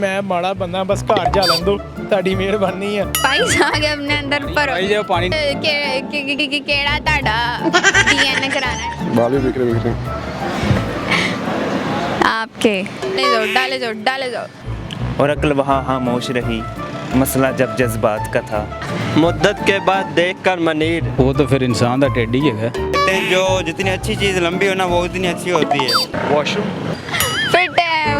मैं माड़ा बंदा बस घर जा लन दो ਤੁਹਾਡੀ ਮਿਹਰਬਾਨੀ ਆ ਭਾਈ ਸਾਗ ਆਪਣੇ ਅੰਦਰ ਭਰੋ ਭਾਈ ਜੇ ਪਾਣੀ ਕਿਹੜਾ ਤੁਹਾਡਾ ਡੀਐਨਏ कराना है बाल भी बिक रहे आपके डाले जाओ और अक्ल वहाँ खामोश रही, मसला जब जज्बात का था। मुद्दत के बाद देखकर मनीर वो तो फिर इंसान का टेढ़ी है। जो जितनी अच्छी चीज़ लंबी हो ना वो उतनी अच्छी होती है। वॉशरूम फिर टाइम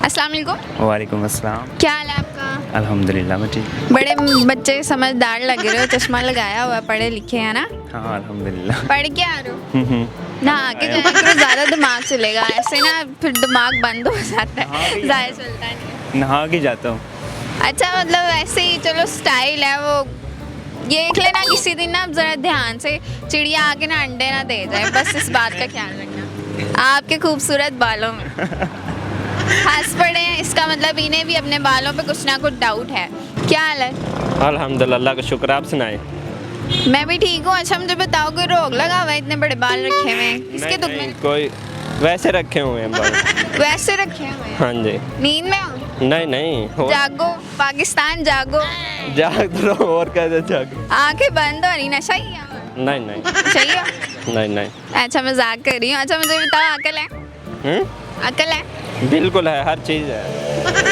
अस्सलाम वालेकुम। वालेकुम अस्सलाम। क्या हाल है आपका? अल्हम्दुलिल्लाह मैं ठीक। बड़े बच्चे समझदार लग रहे हो, चश्मा लगाया हुआ, पढ़े लिखे हैं ना? हाँ अल्हम्दुलिल्लाह। पढ़ के आ रहे हो? नहा के जाने के ज़्यादा दिमाग चलेगा, ऐसे ना फिर दिमाग बंद हो जाता है, ज़्यादा चलता नहीं। नहा के जाता हूँ। अच्छा मतलब ऐसे ही चलो स्टाइल है वो, ये देख लेना किसी दिन ना ज़रा ध्यान से चिड़िया आके ना अंडे ना दे जाए, बस इस बात का ख्याल रखना। आपके खूबसूरत बालों में हंस पड़े हैं, इसका मतलब इन्हें भी अपने बालों पे कुछ ना कुछ डाउट है। क्या हाल है? अल्हम्दुलिल्लाह, अल्लाह का शुक्र, आप सुनाएं। मैं भी ठीक हूँ। अच्छा मुझे बताओ, कोई रोग लगा हुआ है? इतने बड़े बाल रखे हुए हैं, इसके दुख में? कोई वैसे रखे हुए हैं बाल। वैसे रखे हुए हैं? हाँ जी। नींद में हो? नहीं जागो पाकिस्तान जागो। जाग रहो और कैसे जागो। आंखें बंद हो रही, नशा ही है? नहीं सही हो? नहीं। अच्छा मजाक कर रही हूँ। अच्छा मुझे बताओ, अकल है? अकल है? बिल्कुल है, हर चीज़ है।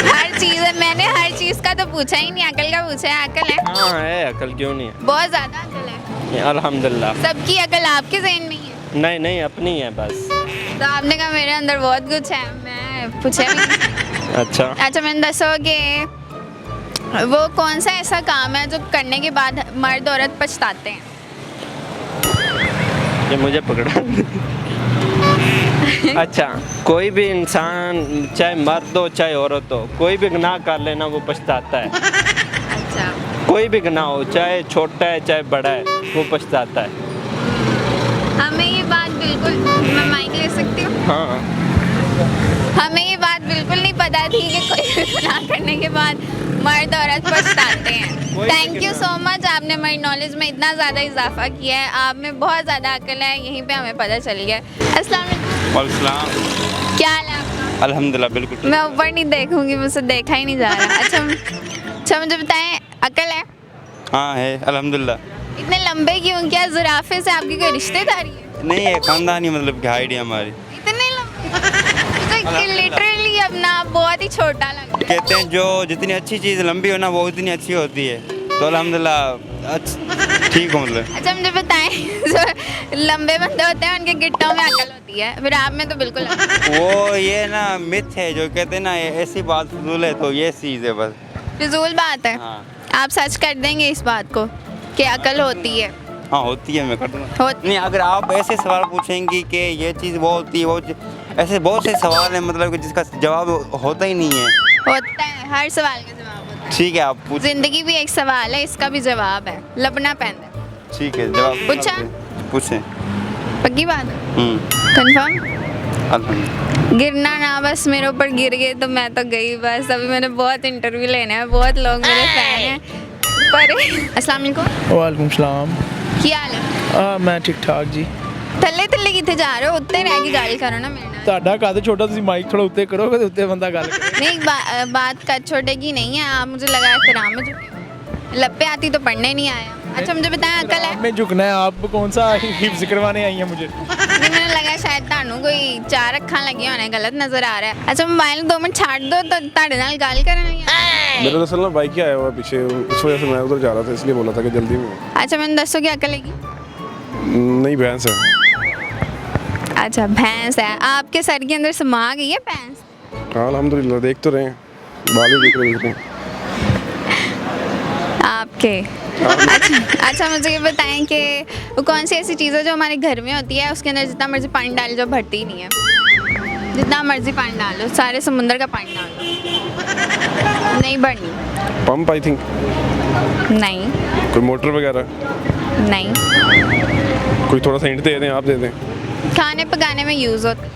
हर चीज़ है? मैंने हर चीज़ का तो पूछा ही नहीं, अकल का पूछा है। अकल है? हाँ है, अकल क्यों नहीं है। बहुत ज़्यादा अकल है? अल्हम्दुलिल्लाह। सबकी अकल आपके ज़हन में ही है? नहीं अपनी है बस। तो आपने कहा मेरे अंदर बहुत कुछ है, मैं पूछा भी नहीं। अच्छा मैंने दसो कि वो कौन सा ऐसा काम है जो करने के बाद मर्द औरत पछताते हैं? ये मुझे पकड़ा। अच्छा, कोई भी इंसान चाहे मर्द हो चाहे औरत हो, कोई भी गुनाह कर लेना वो पछताता है। अच्छा, कोई भी गुनाह हो, चाहे छोटा है चाहे बड़ा है, वो पछताता है। हमें ये बात बिल्कुल, मैं माइक ले सकती हूँ? हाँ। हमें ये बात बिल्कुल नहीं पता थी कि कोई भी गुनाह करने के बाद मर्द औरत पछताते हैं। थैंक यू सो मच, आपने हमारी नॉलेज में इतना ज़्यादा इजाफा किया है। आप में बहुत ज़्यादा अकल है, यहीं पे हमें पता चल गया। अस्सलाम वालेकुम। क्या हाल है आपका? अल्हम्दुलिल्लाह बिल्कुल। मैं ऊपर नहीं देखूंगी, मुझसे देखा ही नहीं जा रहा। अच्छा मुझे बताएं, अकल है? हाँ है, अल्हम्दुलिल्लाह। इतने लंबे क्यों? क्या ज़ुराफे से आपकी कोई रिश्तेदारी है? नहीं है, खानदानी मतलब की हाइट है हमारी। इतने लंबे? लिटरली अपना बहुत ही छोटा लग रहा है। कहते हैं जो जितनी अच्छी चीज़ लंबी हो ना वो उतनी अच्छी होती है, तो अल्हम्दुलिल्लाह ठीक हो मतलब। अच्छा मुझे बताएं, जो लंबे बंदे होते हैं उनके गिट्टों में अकल होती है, फिर आप में तो बिल्कुल वो ये ना मिथ है जो कहते हैं ना ऐसी बात फजूल है, तो ये चीज़ है बस। फिजूल बात है। हाँ। आप सच कर देंगे इस बात को कि अकल होती है? हाँ होती है, मैं कर दूँगा। नहीं, अगर आप ऐसे सवाल पूछेंगी कि ये चीज़ वो होती है, वो ऐसे बहुत से सवाल हैं मतलब कि जिसका जवाब होता ही नहीं है। होता है, हर सवाल का जवाब होता है। ठीक है, आप पूछ। जिंदगी भी एक सवाल है, इसका भी जवाब है, लपना पैंदा। ठीक है, जवाब पूछा? पूछें। पक्की बात है? कंफर्म? अल्हम्दुलिल्लाह। गिरना ना, बस मेरे ऊपर गिर गए तो मैं तो गई बस। अभी मैंने बहुत इंटरव्यू लेने हैं, बहुत लोग मेरे फैन हैं पर। अस्सलाम वालेकुम। वालेकुम सलाम। क्या हाल है? मैं ठीक ठाक जी। थल्ले थल्ले किथे जा रहे हो? उत्ते रह के गल करो ना मेरे नाल। ਤੁਹਾਡਾ ਕੱਦ ਛੋਟਾ, ਤੁਸੀਂ ਮਾਈਕ ਥੋੜਾ ਉੱਤੇ ਕਰੋ, ਫਿਰ ਉੱਤੇ ਬੰਦਾ ਗੱਲ करे। नहीं बात का छोटे की नहीं है, आप मुझे लगा एहतराम में झुके। लप्पे आती तो पढ़ने नहीं आया। अच्छा मुझे बताएं, अकल है? मैं झुकना है, आप कौन सा हिफ्ज करवाने आई हैं मुझे? नहीं, मैंने लगा शायद ਤੁਹਾਨੂੰ कोई चार अखां लगी होने, गलत नजर आ रहा है। अच्छा मोबाइल 2 मिनट छाड़ दो तो ਤੁਹਾਡੇ ਨਾਲ ਗੱਲ ਕਰਨ ਲਈ आ। मेरा दरअसल ना बाइक ही आया हुआ पीछे, उस वजह से मैं उधर जा रहा था, इसलिए बोला था कि जल्दी में। अच्छा मैंने दसो कि अकल है? नहीं, भैंस है। अच्छा भैंस है, आपके सर के अंदर समा गई है भैंस? हाँ अल्हम्दुलिल्लाह, देख तो रहे हैं, बाल भी बिक रहे हैं। आपके अच्छा मुझे ये बताएं कि वो कौन सी ऐसी चीज़ है जो हमारे घर में होती है, उसके अंदर जितना मर्जी पानी डाल जो भरती ही नहीं है? जितना मर्जी पानी डाल लो, सारे समुंदर का पानी डाल लो, नहीं बढ़नी। Pump I think. नहीं। कोई मोटर वगैरह? नहीं। कोई थोड़ा सा हिंट दे दें, आप दे दें। खाने पकाने में यूज़ होती है।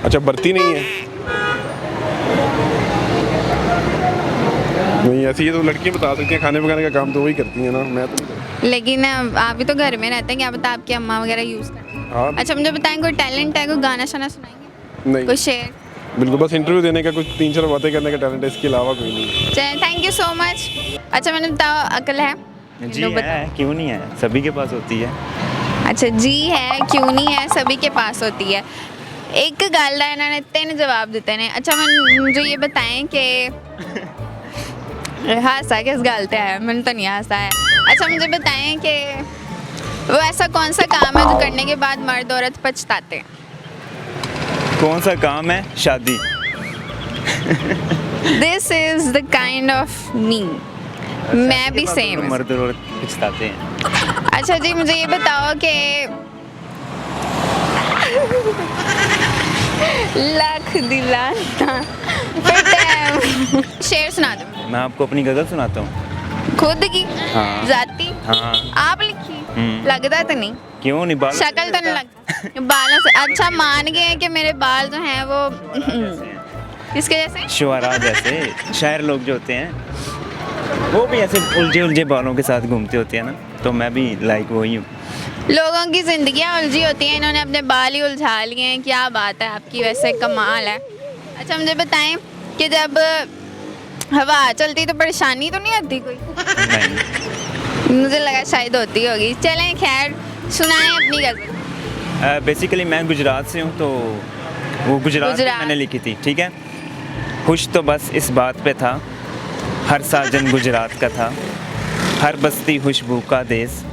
अच्छा, बरती नहीं है? नहीं ऐसी ये तो लड़कियां बता सकती हैं, खाने पकाने का काम तो वही करती हैं ना, मैं तो नहीं करता। लेकिन आप भी तो घर में रहते हैं, क्या पता आपकी अम्मा वगैरह यूज़ करती हैं। हाँ अच्छा मुझे बताएं, कोई टैलेंट है, कोई गाना शाना सुनाएंगे, नहीं कोई शेर? बिल्कुल, बस इंटरव्यू देने का, कुछ 3-4 बातें करने का टैलेंट है, इसके अलावा कोई नहीं। चलिए थैंक यू सो मच। अच्छा मैंने बताओ, अकल है? जी लो है, क्यों नहीं है, सभी के पास होती है। अच्छा जी है, क्यों नहीं है, सभी के पास होती है। एक गल है, इन्होंने 3 जवाब देते हैं। अच्छा मुझे ये बताएं कि हासा किस गल ते है, मैंने तो नहीं हासा है। अच्छा मुझे बताएं कि वो ऐसा कौन सा काम है जो करने के बाद मर्द औरत पछताते हैं? कौन सा काम है? शादी। This is the kind of me, मैं भी सेम। मर्द और औरत पछताते हैं। अच्छा जी मुझे ये बताओ कि लाख दिलाना शेर सुना दो। मैं आपको अपनी गज़ल सुनाता हूँ। खुद की? हाँ। जाती? हाँ। आप लिखी? लगता तो नहीं, क्यों नहीं? बाल शक्ल तो नहीं लगता बालों से। अच्छा मान गए कि मेरे बाल जो हैं वो किसके जैसे? शुआरा जैसे, शायर लोग जो होते हैं वो भी ऐसे उलझे उलझे बालों के साथ घूमते होते हैं ना, तो मैं भी लाइक वही हूँ। लोगों की जिंदगियां उलझी होती हैं, इन्होंने अपने बाल ही उलझा लिए हैं। क्या बात है आपकी, वैसे कमाल है। अच्छा मुझे बताएं कि जब हवा चलती तो परेशानी तो नहीं होती कोई? नहीं। मुझे लगा शायद होती होगी। चलें खैर, सुनाएं अपनी गज़ल। बेसिकली मैं गुजरात से हूँ, तो वो गुजरात मैंने लिखी थी, ठीक है। खुश तो बस इस बात पे था, हर साजन गुजरात का था, हर बस्ती खुशबू का देश,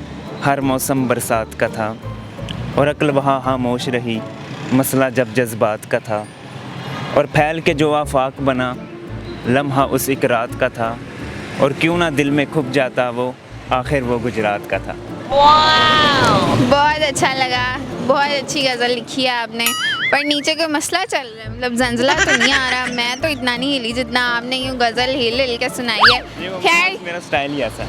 हर मौसम बरसात का था, और अक्ल वहाँ खामोश रही, मसला जब जज्बात का था, और फैल के जो आफाक बना, लम्हा उस एक रात का था, और क्यों ना दिल में खुब जाता वो, आखिर वो गुजरात का था। बहुत अच्छा लगा, बहुत अच्छी गज़ल लिखी है आपने। पर नीचे कोई मसला चल रहा है, मतलब जंजला तो नहीं आ रहा। मैं तो इतना नहीं हिली जितना आपने यूँ गज़ल हिल हिल के सुनाई है। खैर मेरा स्टाइल ही ऐसा है।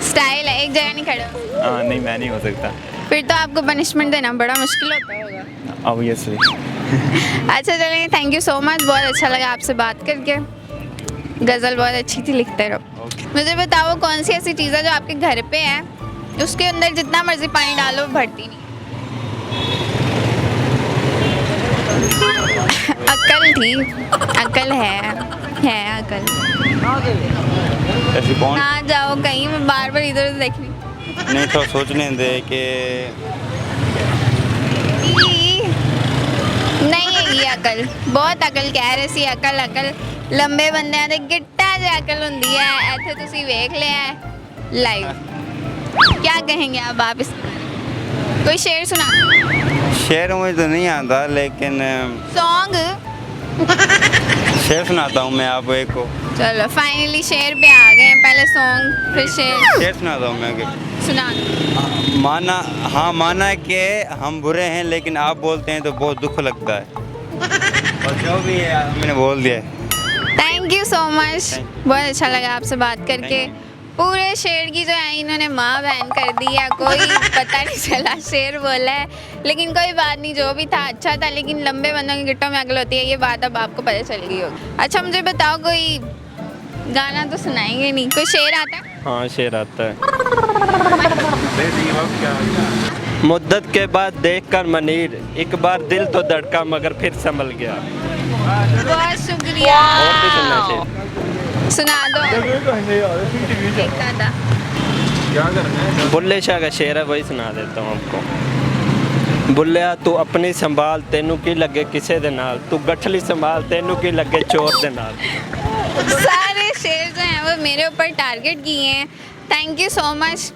स्टाइल है, एक जगह नहीं खड़े हो। हाँ नहीं, मैं नहीं हो सकता। फिर तो आपको पनिशमेंट देना बड़ा मुश्किल होता होगा। ऑब्वियसली। अच्छा चलें, थैंक यू सो मच, बहुत अच्छा लगा आपसे बात करके। गज़ल बहुत अच्छी थी, लिखते रहो। मुझे बताओ कौन सी ऐसी चीज़ है जो आपके घर पे है, उसके अंदर जितना मर्जी पानी डालो भरती नहीं? अकल थी, अकल है अकल। ऐसी कौन? ना जाओ कहीं, मैं बार बार इधर उधर देख रही हूँ। नहीं तो सोचने दे कि नहीं है ये अकल, बहुत अकल कह रहे सी। अकल अकल लंबे बंदे दे गिट्टा जे अकल हुंदी है। ऐथे तुसी वेख लिया लाइव। क्या कहेंगे अब आप इस कोई शेर सुना? शेर मुझे तो नहीं आता, लेकिन सॉन्ग शेर सुनाता हूँ मैं आपको एक को। चलो फाइनली शेर पे आ गए हैं, पहले सॉन्ग फिर शेर। शेर सुनाता हूँ मैं सुना। माना, हाँ माना कि हम बुरे हैं, लेकिन आप बोलते हैं तो बहुत दुख लगता है, और जो भी है मैंने बोल दिया है। थैंक यू सो मच, बहुत अच्छा लगा आपसे बात करके। पूरे शेर की जो है इन्होंने माँ बहन कर दी है, कोई पता नहीं चला शेर बोला है। लेकिन कोई बात नहीं, जो भी था अच्छा था। लेकिन लंबे बंदों की गिट्टों में अकल होती है, ये बात अब आपको पता चल गई होगी। अच्छा मुझे बताओ, कोई गाना तो सुनाएंगे नहीं, कोई शेर आता है? हाँ शेर आता है। मुद्दत के बाद देखकर मनीर, एक बार दिल तो धड़का मगर फिर संभल गया। बहुत शुक्रिया। और भी सुनना शेर? सुना दो एक दादा। बुल्ले शाह का शेर है, वही सुना देता हूँ आपको। बुल्लिया तू अपनी संभाल, तेनू की लगे किसे दे नाल, तू गठली संभाल, तेनू की लगे चोर दे नाल। सारे शेर जो हैं वो मेरे ऊपर टारगेट किए हैं। Thank you so much.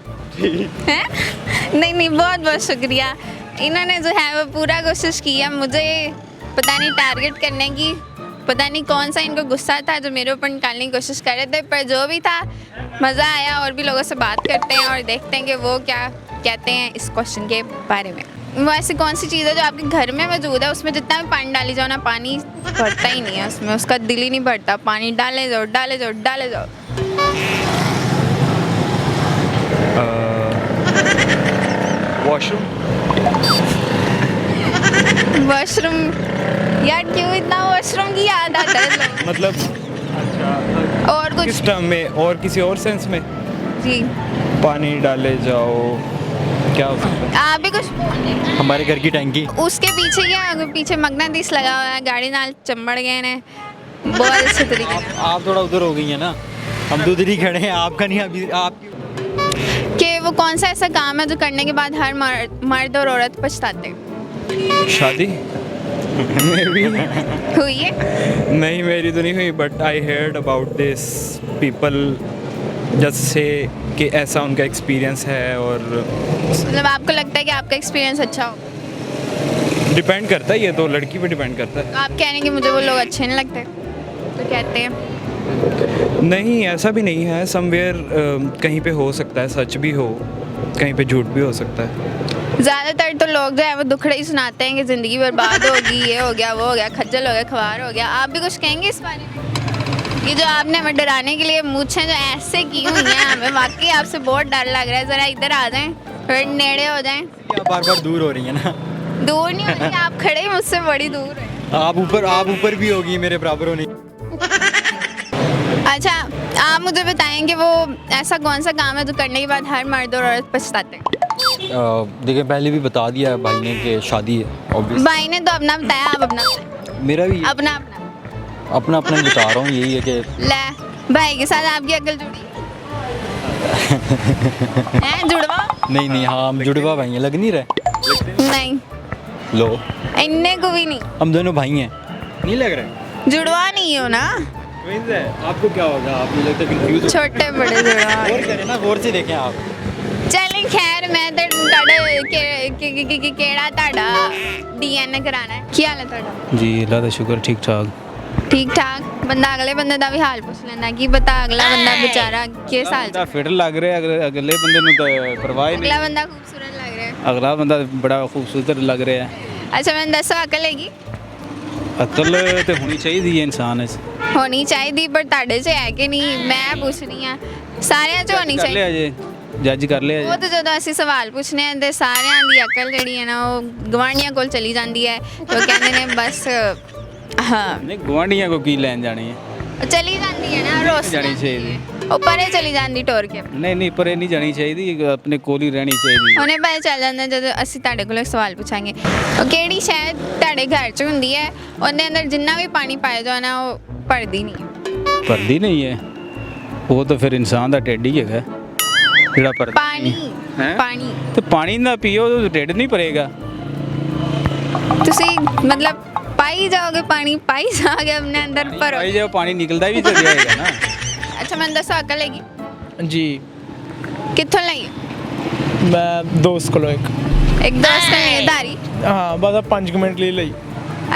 नहीं बहुत बहुत शुक्रिया। इन्होंने जो है वो पूरा कोशिश की है मुझे पता नहीं टारगेट करने की। पता नहीं कौन सा इनको गुस्सा था जो मेरे ऊपर निकालने की कोशिश कर रहे थे, पर जो भी था मज़ा आया। और भी लोगों से बात करते हैं और देखते हैं कि वो क्या कहते हैं इस क्वेश्चन के बारे में। वो ऐसी कौन सी चीज़ है जो आपके घर में मौजूद है, उसमें जितना भी पानी डाली जाओ ना, पानी भरता ही नहीं है, उसमें उसका दिल ही नहीं भरता। पानी डाले जाओ डाले जाओ डाले जाओ। वॉशरूम। वॉशरूम? यार क्यों इतना वॉशरूम की याद आता है? मतलब और कुछ किस टर्म में और किसी और सेंस में? जी, पानी डाले जाओ, क्या हो सकता है? आप भी कुछ बोलिए। हमारे घर की टंकी। उसके पीछे क्या, पीछे मगनाधीश लगा हुआ है, गाड़ी नाल चंबड़ गए ने बहुत अच्छे तरीके से। आप थोड़ा उधर हो गई है ना, हम तो उधर ही खड़े हैं, आपका नहीं अभी आप। कि वो कौन सा ऐसा काम है जो करने के बाद हर मर्द और औरत पछताते हैं? शादी हुई है? नहीं, मेरी तो नहीं हुई, but I heard about this people just say कि ऐसा उनका एक्सपीरियंस है, और मतलब आपको लगता है कि आपका एक्सपीरियंस अच्छा हो? डिपेंड करता है, ये तो लड़की पे डिपेंड करता है। आप कह रहे हैं कि मुझे वो लोग अच्छे नहीं लगते तो कहते हैं? नहीं, ऐसा भी नहीं है, समवेयर कहीं पे हो सकता है सच भी हो, कहीं पे झूठ भी हो सकता है। ज़्यादातर तो लोग जो है वो दुखड़े ही सुनाते हैं कि ज़िंदगी बर्बाद होगी, ये हो गया, वो हो गया, खज्जल हो गया, खवार हो गया। आप भी कुछ कहेंगे इस बारे में? ये जो आपने हमें डराने के लिए मूछें जो ऐसे की हुई हैं, हमें वाकई आपसे बहुत डर लग रहा है। ज़रा इधर आ जाएं, थोड़े नेड़े हो जाएं। आप बार बार दूर हो रही है ना। दूर नहीं हो रही, आप खड़े ही मुझसे बड़ी दूर है। आप ऊपर भी होगी, मेरे बराबर होने। अच्छा, आप मुझे बताएं कि वो ऐसा कौन सा काम है जो करने के बाद हर मर्द और औरत पछताते हैं? देखिए, पहले भी बता दिया है भाई ने कि शादी है obvious। भाई ने तो अपना बताया, आप अपना बताएं। मेरा भी अपना अपना बता रहा हूँ, यही है कि ले, भाई के साथ आपकी अकल जुड़ी है? जुड़वा? नहीं, हाँ हम जुड़वा भाई हैं, लग नहीं रहे। नहीं, लो, इन्ने को भी नहीं। हम दोनों भाई हैं, नहीं लग रहे। जुड़वा नहीं हो ना? आपको क्या होगा, आप मुझे लगता है कंफ्यूज छोटे बड़े जुड़वा। गौर करें ना, गौर से देखें आप। चलें, खैर मैं तो केड़ा ताड़ा डीएनए कराना है। क्या हाल है ताड़ा? जी अल्लाह दा शुक्र, ठीक ठाक। ठीक ठाक। बंदा अगले बंदे दा भी हाल पूछ लेंदा कि बता अगला बंदा बेचारा किस हाल च? फिट लग रहा है, अगले बंदे ਨੂੰ ਤਾਂ ਪਰਵਾਹ ਹੀ ਨਹੀਂ। अगला बंदा खूबसूरत लग रहा है। अगला बंदा बड़ा खूबसूरत लग रहा है। अच्छा, मैंने दसो अकल हैगी? अकल तो होनी चाहिए इंसान इस होनी चाहिए, पर ताड़े च है कि नहीं मैं पूछ रही हां। सारिਆਂ ਚ होनी कर चाहिए। लिया जे जज कर लिया ਉਹ ਤਾਂ ਜਦੋਂ ਅਸੀਂ ਸਵਾਲ ਪੁੱਛਨੇ ਆ ਤੇ ਸਾਰਿਆਂ ਦੀ ਅਕਲ ਜਿਹੜੀ ਹੈ ਨਾ ਉਹ ਗਵਾਂਢੀਆਂ ਕੋਲ ਚਲੀ ਜਾਂਦੀ ਹੈ ਤੇ ਉਹ ਕਹਿੰਦੇ ਨੇ ਬਸ ਹਾਂ नहीं गवांढियां को की लैन जानी है। ਉਹ ਚਲੀ ਜਾਂਦੀ ਹੈ ਨਾ ਰੋਸ ਜਾਣੀ ਚਾਹੀਦੀ। ਉਹ ਪਰੇ ਚਲੀ ਜਾਂਦੀ ਟੋਰ ਕੇ। नहीं पर नहीं जानी चाहिए, अपने कोल ही रहनी चाहिए। ਉਹਨੇ ਪਤਾ ਚੱਲ ਜਾਂਦਾ ਜਦੋਂ ਅਸੀਂ ਤੁਹਾਡੇ ਕੋਲੋਂ ਸਵਾਲ ਪੁੱਛਾਂਗੇ। ਉਹ ਕਿਹੜੀ ਸ਼ਾਇਦ ਤੁਹਾਡੇ ਘਰ 'ਚ ਹੁੰਦੀ ਹੈ, ਉਹਦੇ ਅੰਦਰ ਜਿੰਨਾ ਵੀ ਪਾਣੀ ਪਾਇਆ ਜਾਓ ਨਾ ਉਹ ਭਰਦੀ ਨਹੀਂ ਹੈ। भरदी नहीं है, वो तो फिर इंसान का ढिड ही है ਜਿਹੜਾ ਭਰਦਾ ਪਾਣੀ ਹੈਂ? ਪਾਣੀ ਤੇ ਪਾਣੀ ਨਾ ਪੀਓ ਤਾਂ ਢਿੱਡ ਨਹੀਂ ਭਰੇਗਾ। ਤੁਸੀਂ ਮਤਲਬ ਪਾਈ ਜਾਓਗੇ ਪਾਣੀ ਪਾਈ ਜਾਓਗੇ ਆਪਣੇ ਅੰਦਰ ਭਰੋ। ਭਾਈ ਜੇ ਪਾਣੀ ਨਿਕਲਦਾ ਵੀ ਤਾਂ ਜਾਏਗਾ ਨਾ। ਅੱਛਾ, ਮੈਨੂੰ ਦੱਸੋ ਅਕਲ ਹੈਗੀ? ਜੀ ਕਿੱਥੋਂ ਲਈ? ਮੈਂ ਦੋਸਤ ਕੋਲੋਂ ਇੱਕ ਦੋਸਤ ਹੈ ਧਾਰੀ। ਹਾਂ ਬਸ 5 ਮਿੰਟ ਲਈ ਲਈ।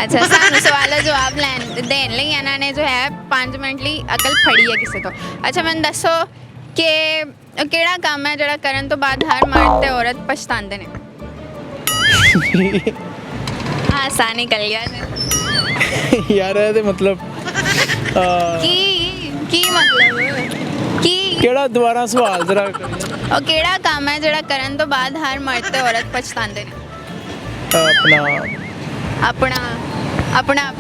ਅੱਛਾ, ਸਾਨੂੰ ਸਵਾਲ ਦਾ ਜਵਾਬ ਦੇਣ ਲਈ ਇਹਨਾਂ ਨੇ ਜੋ ਹੈ 5 ਮਿੰਟ ਲਈ ਅਕਲ ਫੜੀ ਹੈ ਕਿਸੇ ਤੋਂ। ਅੱਛਾ, ਮੈਨੂੰ ਦੱਸੋ ਕਿ ਉਹ ਕਿਹੜਾ ਕੰਮ ਹੈ ਜਿਹੜਾ ਕਰਨ ਤੋਂ ਬਾਅਦ ਹਰ ਮਰਦ ਤੇ ਔਰਤ ਪਛਤਾਉਂਦੇ ਨੇ? ਆਸਾਨ ਨਿਕਲ ਗਿਆ ਯਾਰ ਇਹਦੇ ਮਤਲਬ ਕੀ ਮਤਲਬ ਕੀ? ਕਿਹੜਾ ਦੁਬਾਰਾ ਸਵਾਲ ਜ਼ਰਾ ਉਹ ਕਿਹੜਾ ਕੰਮ ਹੈ ਜਿਹੜਾ ਕਰਨ ਤੋਂ ਬਾਅਦ ਹਰ ਮਰਦ ਤੇ ਔਰਤ ਪਛਤਾਉਂਦੇ ਨੇ? ਆਪਣਾ ਆਪਣਾ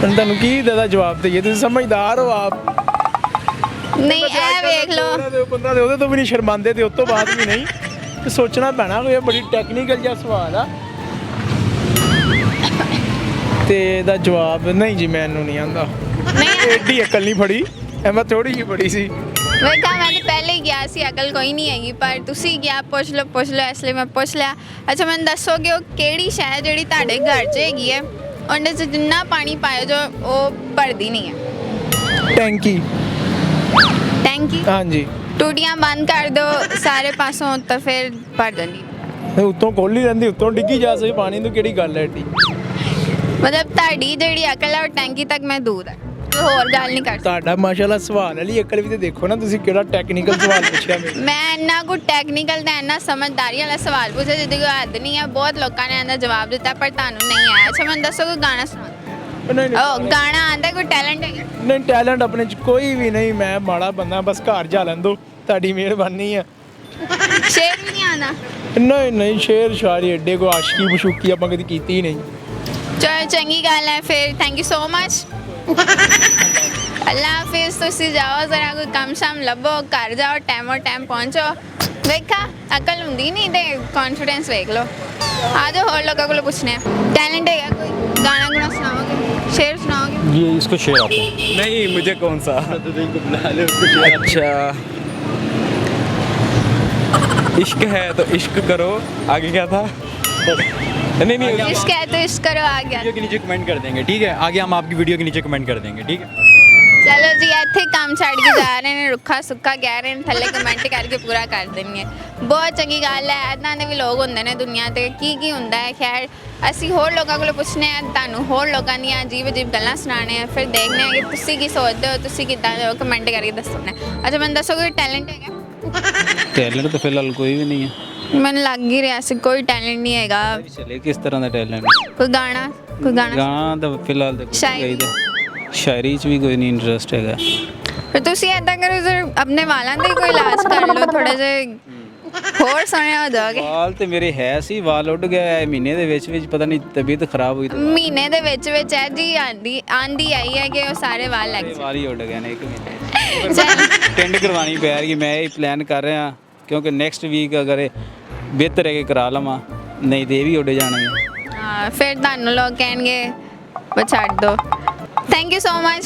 ਹੁਣ ਤੁਹਾਨੂੰ ਕੀ ਦਾ ਜਵਾਬ ਦਈਏ, ਤੁਸੀਂ ਸਮਝਦਾਰ ਹੋ ਆਪ। ਨਹੀਂ, ਇਹ ਵੇਖ ਲਓ। ਬੰਦਾ ਦੇ ਉਹਦੇ ਤੋਂ ਵੀ ਨਹੀਂ ਸ਼ਰਮਾਉਂਦੇ ਤੇ ਉਸ ਤੋਂ ਬਾਅਦ ਵੀ ਨਹੀਂ, ਤੇ ਸੋਚਣਾ ਪੈਣਾ ਕੋਈ ਬੜੀ ਟੈਕਨੀਕਲ ਜਿਹਾ ਸਵਾਲ ਆ ਤੇ ਇਹਦਾ ਜਵਾਬ ਨਹੀਂ ਜੀ ਮੈਨੂੰ ਨਹੀਂ ਆਉਂਦਾ। ਨਹੀਂ ਐਡੀ ਅਕਲ ਨਹੀਂ ਫੜੀ, ਐ ਮੈਂ ਥੋੜੀ ਜਿਹੀ ਫੜੀ ਸੀ। ਵੇਖਾ ਮੈਂ ਤਾਂ ਪਹਿਲੇ ਹੀ ਗਿਆ ਸੀ, ਅਕਲ ਕੋਈ ਨਹੀਂ ਹੈਗੀ, ਪਰ ਤੁਸੀਂ ਗਿਆ ਪੁੱਛ ਲਓ ਇਸ ਲਈ ਮੈਂ ਪੁੱਛ ਲਿਆ। ਅੱਛਾ, ਮੈਨੂੰ ਦੱਸੋ ਕਿ ਉਹ ਕਿਹੜੀ ਸ਼ੈ ਜਿਹੜੀ ਤੁਹਾਡੇ ਘਰ 'ਚ ਹੈਗੀ ਹੈ, ਉਹਦੇ 'ਚ ਜਿੰਨਾ ਪਾਣੀ ਪਾਇਆ ਜੋ ਉਹ ਭਰਦੀ ਨਹੀਂ ਹੈ? ਟੈਂਕੀ। ਟੈਂਕੀ? ਹਾਂਜੀ। ਟੂਟੀਆਂ ਬੰਦ ਕਰ ਦਿਓ ਸਾਰੇ ਪਾਸੋਂ ਤਾਂ ਫਿਰ ਭਰ ਜਾਂਦੀ। ਤੇ ਉੱਤੋਂ ਖੋਲੀ ਰਹਿੰਦੀ, ਉੱਤੋਂ ਡਿੱਗੀ ਜਾ ਸਕੇ ਪਾਣੀ ਨੂੰ, ਕਿਹੜੀ ਗੱਲ ਹੈ ਐਡੀ? ਮਤਲਬ ਤੁਹਾਡੀ ਜਿਹੜੀ ਅਕਲ ਹੈ ਉਹ ਟੈਂਕੀ ਤੱਕ ਮਹਿਦੂਦ ਹੈ, ਕੋਈ ਹੋਰ ਗੱਲ ਨਹੀਂ ਕਰ ਸਕਦਾ। ਤੁਹਾਡਾ ਮਾਸ਼ਾਅੱਲਾ ਸਵਾਲ ਵਾਲੀ ਅਕਲ ਵੀ ਤੇ ਦੇਖੋ ਨਾ, ਤੁਸੀਂ ਕਿਹੜਾ ਟੈਕਨੀਕਲ ਸਵਾਲ ਪੁੱਛਿਆ ਮੈਨੂੰ। ਮੈਂ ਇੰਨਾ ਕੁ ਟੈਕਨੀਕਲ ਤੇ ਇੰਨਾ ਸਮਝਦਾਰੀ ਵਾਲਾ ਸਵਾਲ ਪੁੱਛਿਆ ਜਿਹਦੀ ਕੋਈ ਹੱਦ ਨਹੀਂ ਹੈ। ਬਹੁਤ ਲੋਕਾਂ ਨੇ ਇਹਦਾ ਜਵਾਬ ਦਿੱਤਾ ਪਰ ਤੁਹਾਨੂੰ ਨਹੀਂ ਆਇਆ। ਅੱਛਾ, ਮੈਨੂੰ ਦੱਸੋ ਕੋਈ ਗਾਣਾ ਸੁਣਾਓ। ਨਹੀਂ ਉਹ ਗਾਣਾ ਆਂਦਾ, ਕੋਈ ਟੈਲੈਂਟ ਹੈਗਾ? ਨਹੀਂ, ਟੈਲੈਂਟ ਆਪਣੇ 'ਚ ਕੋਈ ਵੀ ਨਹੀਂ, ਮੈਂ ਮਾੜਾ ਬੰਦਾ, ਬਸ ਘਰ ਜਾ ਲੈਣ ਦਿਓ, ਤੁਹਾਡੀ ਮਿਹਰਬਾਨੀ ਆ। ਸ਼ੇਰ ਵੀ ਨਹੀਂ ਆਉਂਦਾ? ਨਹੀਂ ਸ਼ੇਰ ਸ਼ਾਇਰੀ ਐਡੇ ਕੋ ਆਸ਼ਕੀ ਬਸ਼ੂਕੀ ਆਪਾਂ ਕਦੀ ਕੀਤੀ ਹੀ ਨਹੀਂ। ਚਲੋ ਚੰਗੀ ਗੱਲ ਹੈ ਫਿਰ, ਥੈਂਕ ਯੂ ਸੋ ਮਚ। ਅੱਲਾ ਹਾਫਿਜ਼। ਤੁਸੀਂ ਜਾਓ ਜ਼ਰਾ ਕੋਈ ਕੰਮ ਸ਼ਾਮ ਲੱਭੋ, ਘਰ ਜਾਓ, ਟਾਈਮ ਪਹੁੰਚੋ। ਵੇਖਾ ਅਕਲ ਹੁੰਦੀ ਨਹੀਂ ਤੇ ਕੌਨਫੀਡੈਂਸ ਵੇਖ ਲਓ। ਆ ਜਾਓ, ਹੋਰ ਲੋਕਾਂ ਕੋਲੋਂ ਪੁੱਛਨੇ ਆ। टैलेंट है कोई? गाना गुना सुनाओगे, शेर सुनाओगे? ये इसको शेयर आता है। नहीं, मुझे कौन सा? अच्छा, इश्क है तो इश्क करो। आगे क्या था? नहीं इश्क है तो इश्क करो, आ गया। वीडियो के नीचे कमेंट कर देंगे, ठीक है? आगे हम आपकी वीडियो के नीचे कमेंट कर देंगे, ठीक है? चलो जी, ਇੱਥੇ ਕੰਮ ਛੱਡ ਕੇ ਜਾ ਰਹੇ ਨੇ, ਰੁੱਖਾ ਸੁੱਕਾ ਕਹਿ ਰਹੇ ਨੇ, ਥੱਲੇ ਕਮੈਂਟ ਕਰਕੇ ਪੂਰਾ ਕਰ ਦੇਣਗੇ। ਬਹੁਤ ਚੰਗੀ ਗੱਲ ਹੈ, ਇੱਦਾਂ ਦੇ ਵੀ ਲੋਕ ਹੁੰਦੇ ਨੇ ਦੁਨੀਆ ਤੇ। ਕੀ ਹੁੰਦਾ ਹੈ, ਖੈਰ ਅਸੀਂ ਹੋਰ ਲੋਕਾਂ ਕੋਲੋਂ ਪੁੱਛਨੇ ਆ, ਤੁਹਾਨੂੰ ਹੋਰ ਲੋਕਾਂ ਦੀਆਂ ਅਜੀਬ ਗੱਲਾਂ ਸੁਣਾਉਣੇ ਆ, ਫਿਰ ਦੇਖਦੇ ਆ ਕਿ ਤੁਸੀਂ ਕੀ ਸੋਚਦੇ ਹੋ, ਤੁਸੀਂ ਕਿੱਦਾਂ ਦੇ ਹੋ, ਕਮੈਂਟ ਕਰਕੇ ਦੱਸਣਾ। ਅੱਛਾ, ਮੈਨੂੰ ਦੱਸੋ ਕੋਈ ਟੈਲੈਂਟ ਹੈਗਾ? ਟੈਲੈਂਟ ਤਾਂ ਫਿਲਹਾਲ ਕੋਈ ਵੀ ਨਹੀਂ ਹੈ। ਮੈਨੂੰ ਲੱਗ ਹੀ ਰਿਹਾ ਸੀ ਕੋਈ ਟੈਲੈਂਟ ਨਹੀਂ ਹੈਗਾ। ਚਲੇ ਕਿਸ ਤਰ੍ਹਾਂ ਦਾ ਟੈਲੈਂਟ? ਕੋਈ ਗਾਣਾ ਗਾਣਾ ਤਾਂ ਫਿਲਹਾਲ ਤਾਂ ਸ਼ਾਇਰੀ? ਸ਼ਾਇਰੀ 'ਚ ਵੀ ਕੋਈ ਨਹੀਂ ਇੰਟਰਸਟ ਹੈਗਾ। ਫਿਰ ਤੁਸੀਂ ਏਦਾਂ ਕਰੋ ਸਰ, ਆਪਣੇ ਵਾਲਾਂ ਦਾ ਹੀ ਕੋਈ ਇਲਾਜ ਕਰ ਲਓ, ਥੋੜੇ ਜਿਹੇ ਹੋਰ ਸੋਹਣੇ ਹੋ ਜਾਓਗੇ। ਵਾਲ ਤੇ ਮੇਰੇ ਹੈ ਸੀ, ਵਾਲ ਉੱਡ ਗਿਆ ਮਹੀਨੇ ਦੇ ਵਿੱਚ ਪਤਾ ਨਹੀਂ ਤਬੀਅਤ ਖਰਾਬ ਹੋਈ ਤਾਂ ਮਹੀਨੇ ਦੇ ਵਿੱਚ ਹੈ ਜੀ, ਆਂਦੀ ਆਈ ਹੈ ਕਿ ਉਹ ਸਾਰੇ ਵਾਲ ਲੱਗ ਵਾਲ ਹੀ ਉੱਡ ਗਏ ਨੇ 1 ਮਹੀਨੇ। ਚੱਲ ਟੈਂਡ ਕਰਵਾਉਣੀ ਪੈ ਰਹੀ, ਮੈਂ ਇਹ ਪਲਾਨ ਕਰ ਰਿਹਾ ਕਿਉਂਕਿ ਨੈਕਸਟ ਵੀਕ ਅਗਰ ਇਹ ਬਿਹਤਰ ਹੈ ਕਿ ਕਰਾ ਲਵਾਂ, ਨਹੀਂ ਤੇ ਇਹ ਵੀ ਉੱਡ ਜਾਣਗੇ। ਹਾਂ, ਫਿਰ ਤੁਹਾਨੂੰ ਲੋਕ ਕਹਿਣਗੇ ਉਹ ਛੱਡ ਦੋ। Thank you so much.